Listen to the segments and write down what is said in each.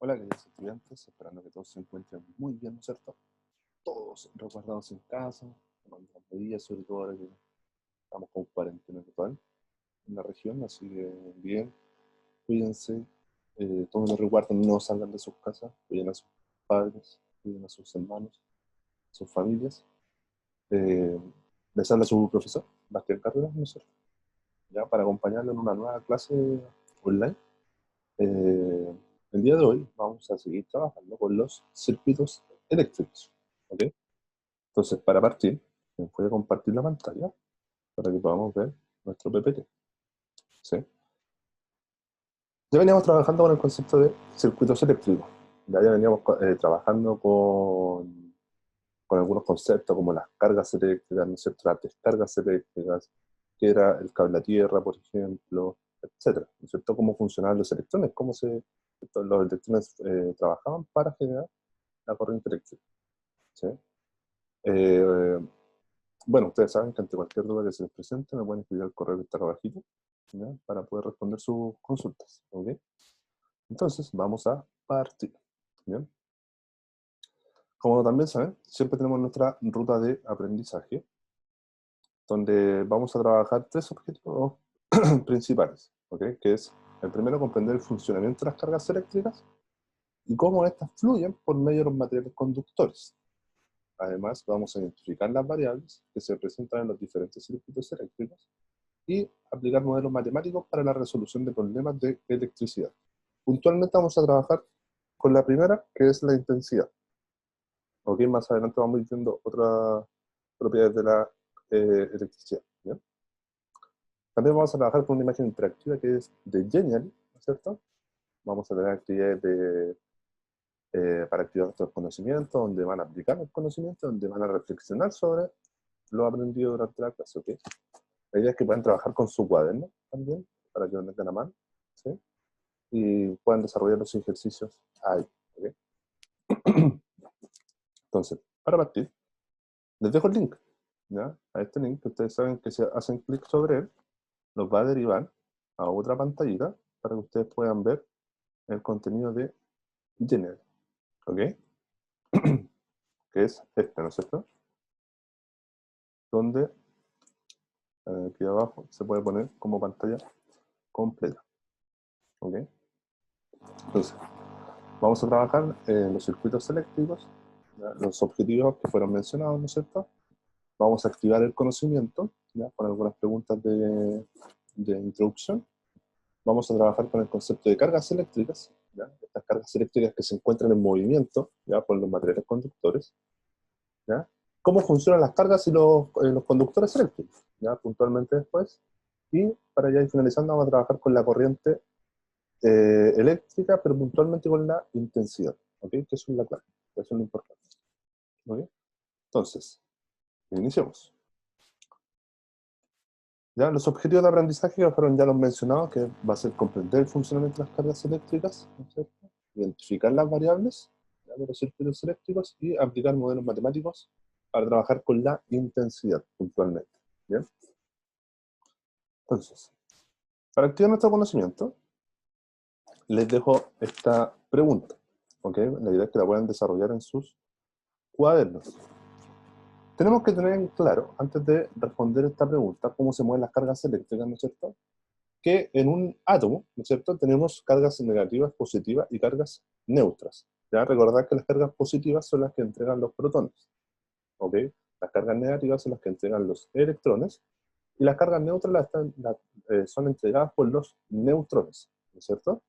Hola, queridos estudiantes, esperando que todos se encuentren muy bien, ¿no es cierto? Todos resguardados en casa, tomando las medidas, sobre todo ahora que estamos con cuarentena total en la región, así que bien, cuídense, tomen el resguardo, no salgan de sus casas, cuiden a sus padres, cuiden a sus hermanos, a sus familias. Eh, Les habla su profesor, Bastián Carreras, ¿no es cierto? Ya para acompañarlo en una nueva clase online. Eh, el día de hoy vamos a seguir trabajando con los circuitos eléctricos. ¿Ok? Entonces, para partir, les voy a compartir la pantalla para que podamos ver nuestro PPT. ¿Sí? Ya veníamos trabajando con el concepto de circuitos eléctricos. Ya veníamos trabajando con algunos conceptos como las cargas eléctricas, ¿no es cierto? Las descargas eléctricas, que era el cable a tierra, por ejemplo, etcétera, ¿no es cierto? Cómo funcionaban los electrones, los electrones trabajaban para generar la corriente eléctrica. ¿Sí? Eh, bueno, ustedes saben que ante cualquier duda que se les presente me pueden escribir al correo que está abajito, ¿ya? Para poder responder sus consultas. ¿Ok? Entonces, vamos a partir. ¿Bien? Como también saben, siempre tenemos nuestra ruta de aprendizaje, donde vamos a trabajar tres objetivos principales, ¿ok? Que es, el primero, comprender el funcionamiento de las cargas eléctricas y cómo éstas fluyen por medio de los materiales conductores. Además, vamos a identificar las variables que se presentan en los diferentes circuitos eléctricos y aplicar modelos matemáticos para la resolución de problemas de electricidad. Puntualmente vamos a trabajar con la primera, que es la intensidad. ¿Ok? Más adelante vamos a ir viendo otras propiedades de la electricidad. ¿Bien? También vamos a trabajar con una imagen interactiva que es de Genial, ¿no es cierto? Vamos a tener actividades para activar nuestros conocimientos, donde van a aplicar el conocimiento, donde van a reflexionar sobre lo aprendido durante la clase. ¿Ok? La idea es que puedan trabajar con su cuaderno también, para que lo tengan a mano, ¿sí? Y puedan desarrollar los ejercicios ahí. ¿Okay? Entonces, para partir, les dejo el link, ¿ya? A este link que ustedes saben que si hacen clic sobre él, los va a derivar a otra pantallita para que ustedes puedan ver el contenido de General, ¿ok? Que es este, ¿no es cierto? Donde aquí abajo se puede poner como pantalla completa, ¿ok? Entonces, vamos a trabajar en los circuitos eléctricos, ¿ya? Los objetivos que fueron mencionados, ¿no es cierto? Vamos a activar el conocimiento, ¿ya? Con algunas preguntas de introducción. Vamos a trabajar con el concepto de cargas eléctricas, ¿ya? Estas cargas eléctricas que se encuentran en movimiento, ¿ya? Por los materiales conductores, ¿ya? Cómo funcionan las cargas y los conductores eléctricos, ¿ya? Puntualmente después. Y para ya ir finalizando, vamos a trabajar con la corriente eléctrica, pero puntualmente con la intensidad, ¿ok? Que eso es la clave, eso es lo importante, ¿ok? Entonces, iniciamos. Ya, los objetivos de aprendizaje que fueron ya los mencionados, que va a ser comprender el funcionamiento de las cargas eléctricas, ¿no es cierto? Identificar las variables, ¿ya? De los circuitos eléctricos y aplicar modelos matemáticos para trabajar con la intensidad puntualmente. ¿Bien? Entonces, para activar nuestro conocimiento, les dejo esta pregunta, ¿ok? La idea es que la puedan desarrollar en sus cuadernos. Tenemos que tener en claro, antes de responder esta pregunta, cómo se mueven las cargas eléctricas, ¿no es cierto? Que en un átomo, ¿no es cierto?, tenemos cargas negativas, positivas y cargas neutras. Ya recordad que las cargas positivas son las que entregan los protones, ¿ok? Las cargas negativas son las que entregan los electrones, y las cargas neutras son entregadas por los neutrones, ¿no es cierto?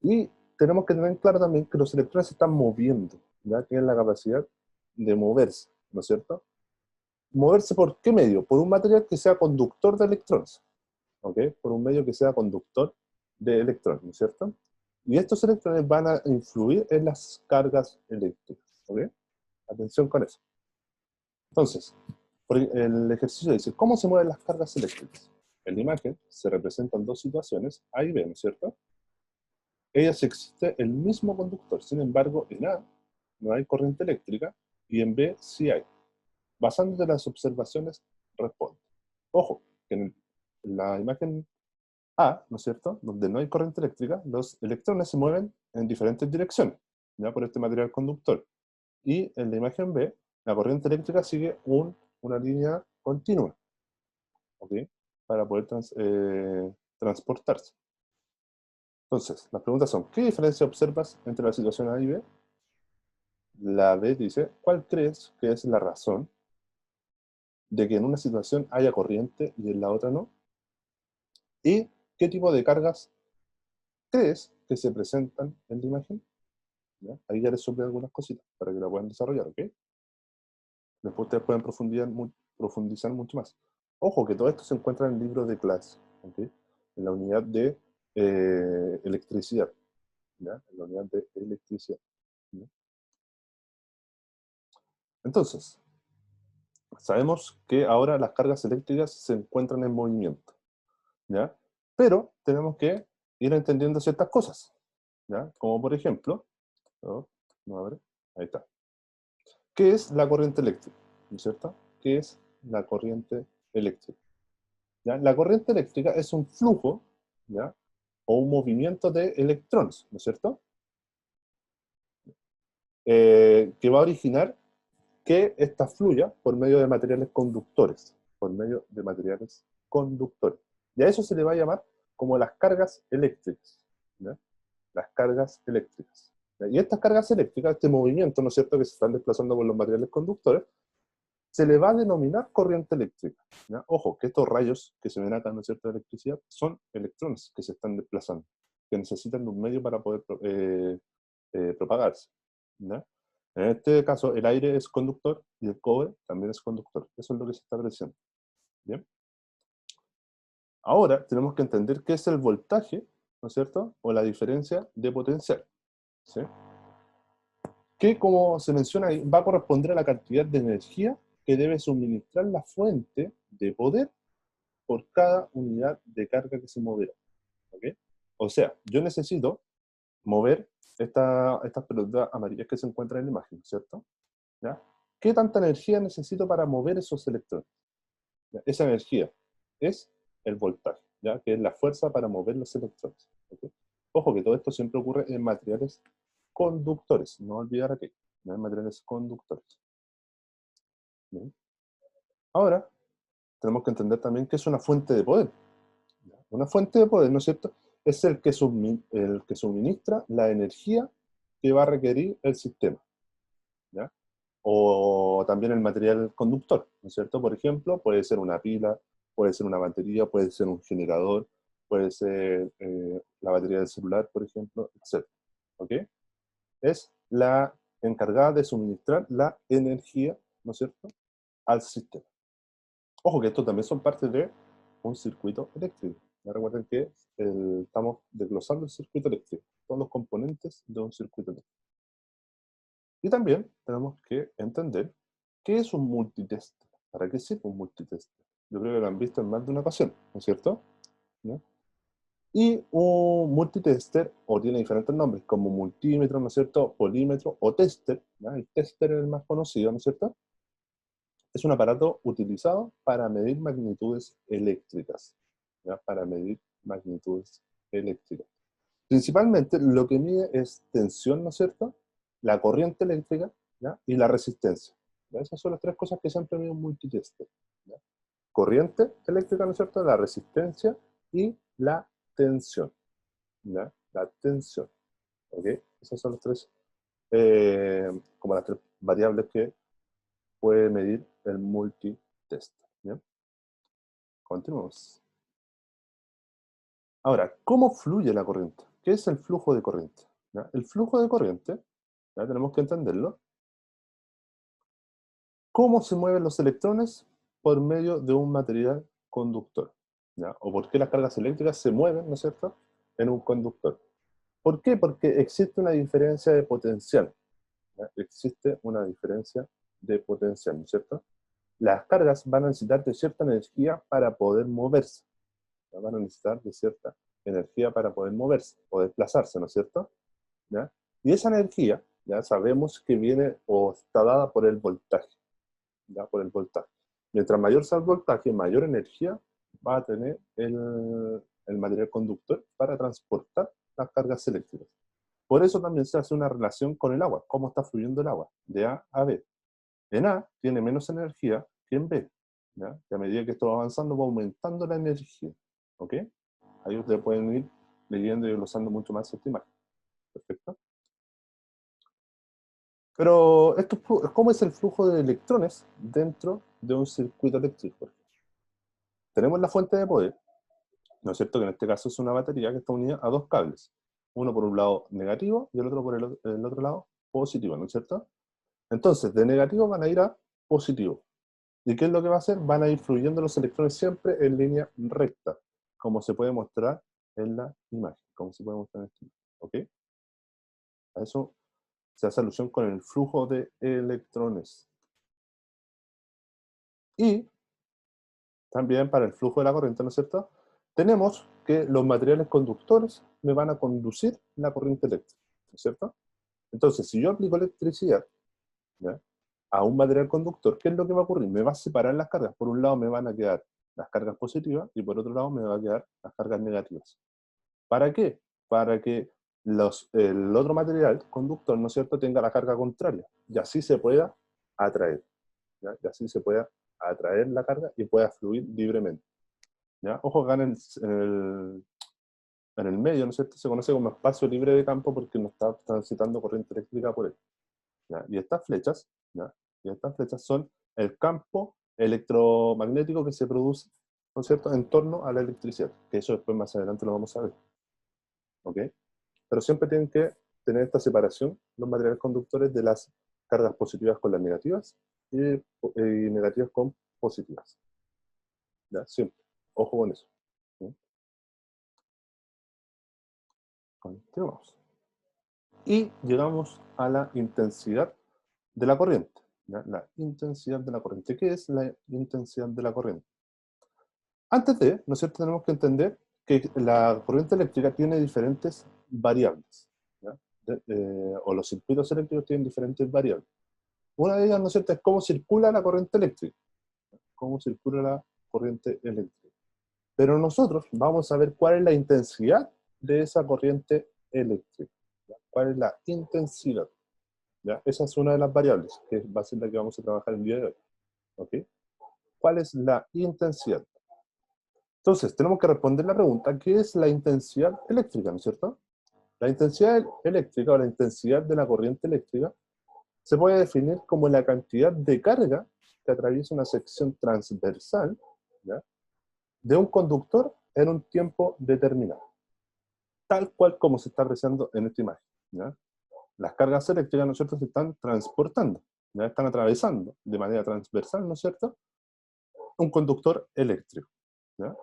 Y tenemos que tener claro también que los electrones se están moviendo, ya tienen la capacidad de moverse, ¿no es cierto? ¿Moverse por qué medio? Por un material que sea conductor de electrones, ¿ok? Por un medio que sea conductor de electrones, ¿no es cierto? Y estos electrones van a influir en las cargas eléctricas, ¿ok? Atención con eso. Entonces, el ejercicio dice, ¿cómo se mueven las cargas eléctricas? En la imagen se representan dos situaciones, A y B, ¿no es cierto? En ellas existe el mismo conductor, sin embargo, en A no hay corriente eléctrica y en B sí hay. Basándote en las observaciones, responde. Ojo, que en la imagen A, ¿no es cierto?, donde no hay corriente eléctrica, los electrones se mueven en diferentes direcciones, ¿ya?, por este material conductor. Y en la imagen B, la corriente eléctrica sigue una línea continua, ¿ok?, para poder transportarse. Entonces, las preguntas son, ¿qué diferencia observas entre la situación A y B? La B dice, ¿cuál crees que es la razón de que en una situación haya corriente y en la otra no? ¿Y qué tipo de cargas crees que se presentan en la imagen? ¿Ya? Ahí ya les supe algunas cositas para que la puedan desarrollar, ¿ok? Después ustedes pueden profundizar mucho más. Ojo, que todo esto se encuentra en el libro de clase, ¿ok? En la unidad de electricidad, ¿ya? En la unidad de electricidad, ¿ya? Entonces, sabemos que ahora las cargas eléctricas se encuentran en movimiento, ¿ya? Pero tenemos que ir entendiendo ciertas cosas, ¿ya? Como por ejemplo, oh, no abre, ahí está. ¿Qué es la corriente eléctrica? ¿No es cierto? ¿Qué es la corriente eléctrica? ¿Ya? La corriente eléctrica es un flujo, ¿ya?, o un movimiento de electrones, ¿no es cierto?, que va a originar que ésta fluya por medio de materiales conductores, por medio de materiales conductores. Y a eso se le va a llamar como las cargas eléctricas, ¿ya? Las cargas eléctricas. ¿Ya? Y estas cargas eléctricas, este movimiento, ¿no es cierto?, que se están desplazando por los materiales conductores, se le va a denominar corriente eléctrica, ¿ya? Ojo, que estos rayos que se ven acá, ¿no es cierto?, de electricidad, son electrones que se están desplazando, que necesitan de un medio para poder propagarse, ¿ya? En este caso, el aire es conductor y el cobre también es conductor. Eso es lo que se está apreciando, ¿bien? Ahora tenemos que entender qué es el voltaje, ¿no es cierto?, o la diferencia de potencial, ¿sí?, que, como se menciona ahí, va a corresponder a la cantidad de energía que debe suministrar la fuente de poder por cada unidad de carga que se moverá, ¿ok? O sea, yo necesito mover estas pelotas amarillas que se encuentran en la imagen, ¿cierto? ¿Ya? ¿Qué tanta energía necesito para mover esos electrones? ¿Ya? Esa energía es el voltaje, ¿ya?, que es la fuerza para mover los electrones, ¿ok? Ojo, que todo esto siempre ocurre en materiales conductores, no olvidar aquello, ¿ya?, en materiales conductores. ¿Bien? Ahora, tenemos que entender también que es una fuente de poder. Una fuente de poder, ¿no es cierto?, es el que suministra la energía que va a requerir el sistema, ¿ya? O también el material conductor, ¿no es cierto? Por ejemplo, puede ser una pila, puede ser una batería, puede ser un generador, puede ser la batería del celular, por ejemplo, etc. ¿Ok? Es la encargada de suministrar la energía, ¿no es cierto?, al sistema. Ojo que esto también son parte de un circuito eléctrico. Ya recuerden que estamos desglosando el circuito eléctrico, todos los componentes de un circuito eléctrico. Y también tenemos que entender qué es un multitester, para qué sirve un multitester. Yo creo que lo han visto en más de una ocasión, ¿no es cierto? ¿Ya? Y un multitester, o tiene diferentes nombres, como multímetro, ¿no es cierto?, polímetro o tester, ¿ya? El tester es el más conocido, ¿no es cierto?, es un aparato utilizado para medir magnitudes eléctricas, ¿ya? Para medir magnitudes eléctricas. Principalmente lo que mide es tensión, ¿no es cierto?, la corriente eléctrica, ¿ya?, y la resistencia. ¿Ya? Esas son las tres cosas que siempre mide un multitester, ¿ya? Corriente eléctrica, ¿no es cierto?, la resistencia y la tensión, ¿ya? La tensión, ¿ok? Esas son las tres, como las tres variables que puede medir el multitester, ¿ya? Continuamos. Ahora, ¿cómo fluye la corriente? ¿Qué es el flujo de corriente? ¿Ya? El flujo de corriente, ya tenemos que entenderlo. ¿Cómo se mueven los electrones? Por medio de un material conductor, ¿ya? O por qué las cargas eléctricas se mueven, ¿no es cierto?, en un conductor. ¿Por qué? Porque existe una diferencia de potencial, ¿ya? Existe una diferencia de potencial, ¿no es cierto? Las cargas van a necesitar de cierta energía para poder moverse, ¿ya? Van a necesitar de cierta energía para poder moverse o desplazarse, ¿no es cierto? ¿Ya? Y esa energía, ya sabemos que viene o está dada por el voltaje, ¿ya? Por el voltaje. Mientras mayor sea el voltaje, mayor energía va a tener el material conductor para transportar las cargas eléctricas. Por eso también se hace una relación con el agua, cómo está fluyendo el agua, de A a B. En A tiene menos energía que en B, ¿ya? Y a medida que esto va avanzando va aumentando la energía, ¿ok? Ahí ustedes pueden ir leyendo y glosando mucho más esta imagen. Perfecto. Pero, ¿cómo es el flujo de electrones dentro de un circuito eléctrico? Tenemos la fuente de poder, ¿no es cierto? Que en este caso es una batería que está unida a dos cables. Uno por un lado negativo y el otro por el otro lado positivo, ¿no es cierto? Entonces, de negativo van a ir a positivo. ¿Y qué es lo que va a hacer? Van a ir fluyendo los electrones siempre en línea recta, como se puede mostrar en la imagen, como se puede mostrar en esta imagen, ¿ok? A eso se hace alusión con el flujo de electrones. Y también para el flujo de la corriente, ¿no es cierto? Tenemos que los materiales conductores me van a conducir la corriente eléctrica, ¿no es cierto? Entonces, si yo aplico electricidad, ¿ya?, a un material conductor, ¿qué es lo que va a ocurrir? Me va a separar las cargas. Por un lado me van a quedar las cargas positivas y por otro lado me van a quedar las cargas negativas. ¿Para qué? Para que el otro material conductor, ¿no es cierto?, tenga la carga contraria y así se pueda atraer, ¿ya? Y así se pueda atraer la carga y pueda fluir libremente, ¿ya? Ojo, acá en el medio, ¿no es cierto?, se conoce como espacio libre de campo porque no está transitando corriente eléctrica por él, ¿ya? Y estas flechas, ¿ya?, y estas flechas son el campo electromagnético que se produce, ¿no es cierto?, en torno a la electricidad, que eso después más adelante lo vamos a ver, ¿ok? Pero siempre tienen que tener esta separación los materiales conductores de las cargas positivas con las negativas y negativas con positivas, ¿ya? Siempre, ojo con eso, ¿sí? Continuamos. Y llegamos a la intensidad de la corriente, ¿ya? La intensidad de la corriente. ¿Qué es la intensidad de la corriente? Antes de, ¿no es cierto?, tenemos que entender que la corriente eléctrica tiene diferentes variables, ¿ya? O los circuitos eléctricos tienen diferentes variables. Una de ellas, ¿no es cierto?, es cómo circula la corriente eléctrica. Cómo circula la corriente eléctrica. Pero nosotros vamos a ver cuál es la intensidad de esa corriente eléctrica, ¿ya? ¿Cuál es la intensidad? ¿Ya? Esa es una de las variables, que va a ser la que vamos a trabajar el día de hoy, ¿ok? ¿Cuál es la intensidad? Entonces, tenemos que responder la pregunta, ¿qué es la intensidad eléctrica, no es cierto? La intensidad eléctrica o la intensidad de la corriente eléctrica se puede definir como la cantidad de carga que atraviesa una sección transversal, ¿ya?, de un conductor en un tiempo determinado, tal cual como se está apreciando en esta imagen, ¿ya? Las cargas eléctricas, ¿no es cierto?, se están transportando, ya están atravesando de manera transversal, ¿no es cierto?, un conductor eléctrico, ¿ya?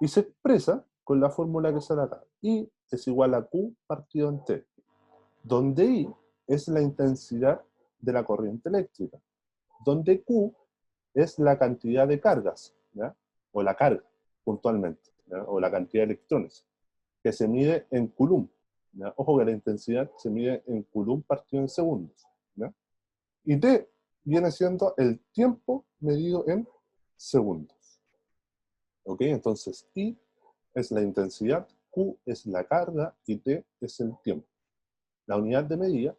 Y se expresa con la fórmula que sale acá. I es igual a Q partido en T, donde I es la intensidad de la corriente eléctrica, donde Q es la cantidad de cargas, ¿ya?, o la carga, puntualmente, ¿ya?, o la cantidad de electrones, que se mide en Coulomb, ¿ya? Ojo que la intensidad se mide en Coulomb partido en segundos, ¿ya? Y T viene siendo el tiempo medido en segundos, ¿ok? Entonces, I es la intensidad, Q es la carga y T es el tiempo. La unidad de medida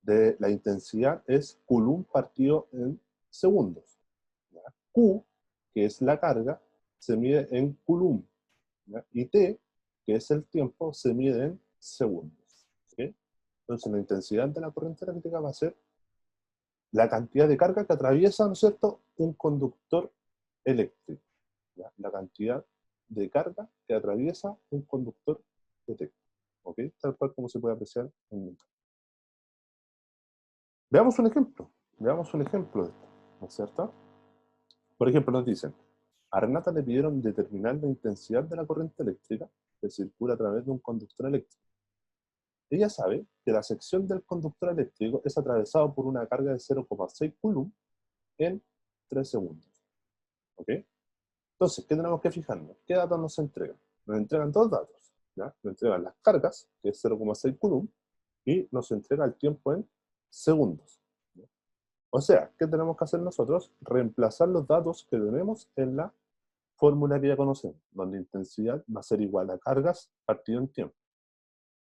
de la intensidad es Coulomb partido en segundos, ¿ya? Q, que es la carga, se mide en Coulomb, ¿ya? Y T, que es el tiempo, se mide en segundos, ¿ok? Entonces la intensidad de la corriente eléctrica va a ser la cantidad de carga que atraviesa, ¿no es cierto?, un conductor eléctrico, ¿ya? La cantidad de carga que atraviesa un conductor eléctrico, ¿ok? Tal cual como se puede apreciar en el. Veamos un ejemplo de esto, ¿no es cierto? Por ejemplo, nos dicen, a Renata le pidieron determinar la intensidad de la corriente eléctrica que circula a través de un conductor eléctrico. Ella sabe que la sección del conductor eléctrico es atravesado por una carga de 0,6 Coulomb en 3 segundos, ¿ok? Entonces, ¿qué tenemos que fijarnos? ¿Qué datos nos entregan? Nos entregan dos datos, ¿ya? Nos entregan las cargas, que es 0,6 Coulomb, y nos entrega el tiempo en segundos, ¿ya? O sea, ¿qué tenemos que hacer nosotros? Reemplazar los datos que tenemos en la fórmula que ya conocemos, donde intensidad va a ser igual a cargas partido en tiempo.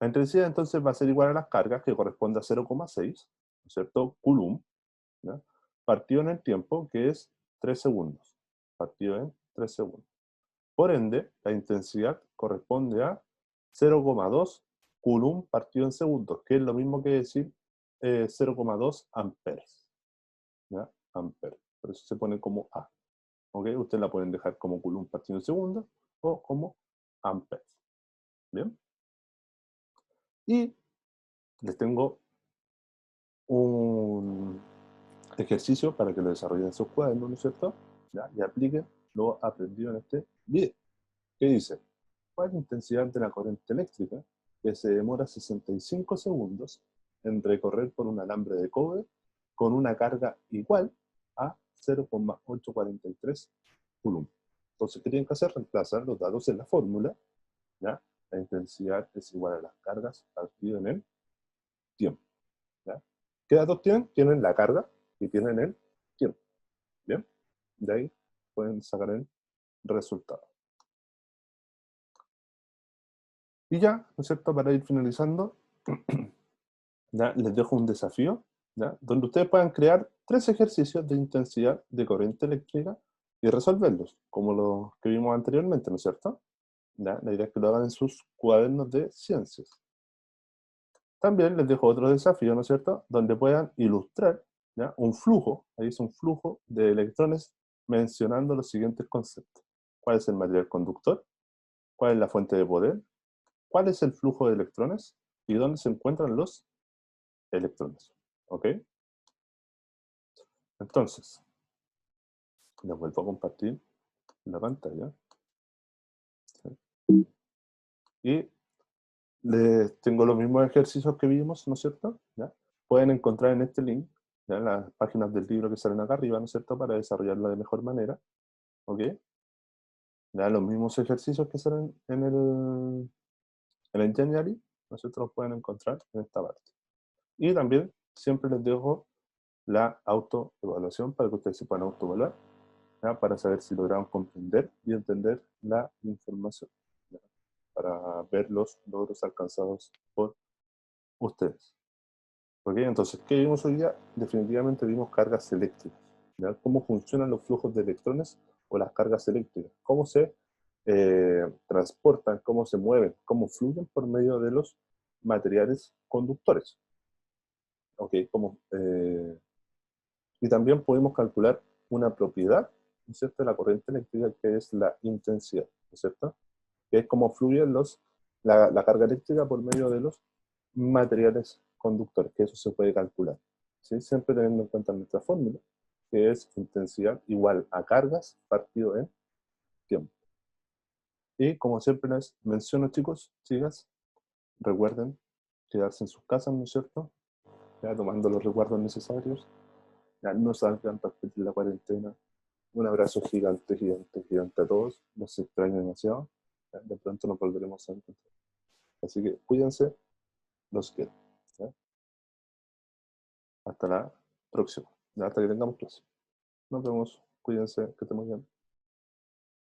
La intensidad entonces va a ser igual a las cargas, que corresponde a 0,6, ¿no es cierto? Coulomb, ¿ya? Partido en el tiempo, que es 3 segundos. Partido en 3 segundos. Por ende, la intensidad corresponde a 0,2 Coulomb partido en segundos, que es lo mismo que decir 0,2 amperes. ¿Ya? Amperes. Por eso se pone como A. ¿Ok? Ustedes la pueden dejar como Coulomb partido en segundos o como amperes. ¿Bien? Y les tengo un ejercicio para que lo desarrollen en sus cuadernos, ¿no es cierto? ¿Ya? Y apliquen lo aprendido en este video. ¿Qué dice? ¿Cuál es la intensidad de la corriente eléctrica que se demora 65 segundos en recorrer por un alambre de cobre con una carga igual a 0,843 Coulomb? Entonces, ¿qué tienen que hacer? Reemplazar los datos en la fórmula, ¿ya? La intensidad es igual a las cargas partido en el tiempo, ¿ya? ¿Qué datos tienen? Tienen la carga y tienen el tiempo, ¿bien? De ahí pueden sacar el resultado. Y ya, ¿no es cierto? Para ir finalizando, ¿ya? Les dejo un desafío, ¿ya? Donde ustedes puedan crear 3 ejercicios de intensidad de corriente eléctrica y resolverlos, como los que vimos anteriormente, ¿no es cierto? ¿Ya? La idea es que lo hagan en sus cuadernos de ciencias. También les dejo otro desafío, ¿no es cierto? Donde puedan ilustrar, ¿ya? Un flujo, ahí es un flujo de electrones mencionando los siguientes conceptos. ¿Cuál es el material conductor? ¿Cuál es la fuente de poder? ¿Cuál es el flujo de electrones? ¿Y dónde se encuentran los electrones? ¿Ok? Entonces, les vuelvo a compartir la pantalla. ¿Sí? Y les tengo los mismos ejercicios que vimos, ¿no es cierto? ¿Ya? Pueden encontrar en este link, ¿ya? Las páginas del libro que salen acá arriba, ¿no es cierto? Para desarrollarlo de mejor manera. ¿Ok? ¿Ya? Los mismos ejercicios que salen en el January, ¿no es cierto? Los pueden encontrar en esta parte. Y también siempre les dejo la autoevaluación para que ustedes se puedan autoevaluar, ¿ya? Para saber si lograron comprender y entender la información, ¿ya? Para ver los logros alcanzados por ustedes. ¿Ok? Entonces, ¿qué vimos hoy día? Definitivamente vimos cargas eléctricas, ¿ya? Cómo funcionan los flujos de electrones o las cargas eléctricas, cómo se transportan, cómo se mueven, cómo fluyen por medio de los materiales conductores. ¿Ok? Y también podemos calcular una propiedad, ¿no es cierto?, de la corriente eléctrica, que es la intensidad, ¿no es cierto?, que es cómo fluye la carga eléctrica por medio de los materiales conductores, que eso se puede calcular, ¿sí? Siempre teniendo en cuenta nuestra fórmula, que es intensidad igual a cargas partido en tiempo. Y como siempre les menciono, chicos, chicas, recuerden quedarse en sus casas, ¿no es cierto?, ya tomando los resguardos necesarios, ya no salgan para repetir la cuarentena. Un abrazo gigante, gigante, gigante a todos. Los extraño demasiado. ¿Ya? De pronto nos volveremos a encontrar. Así que cuídense, los quiero. ¿Ya? Hasta la próxima. ¿Ya? Hasta que tengamos clase. Nos vemos. Cuídense, que estén muy bien.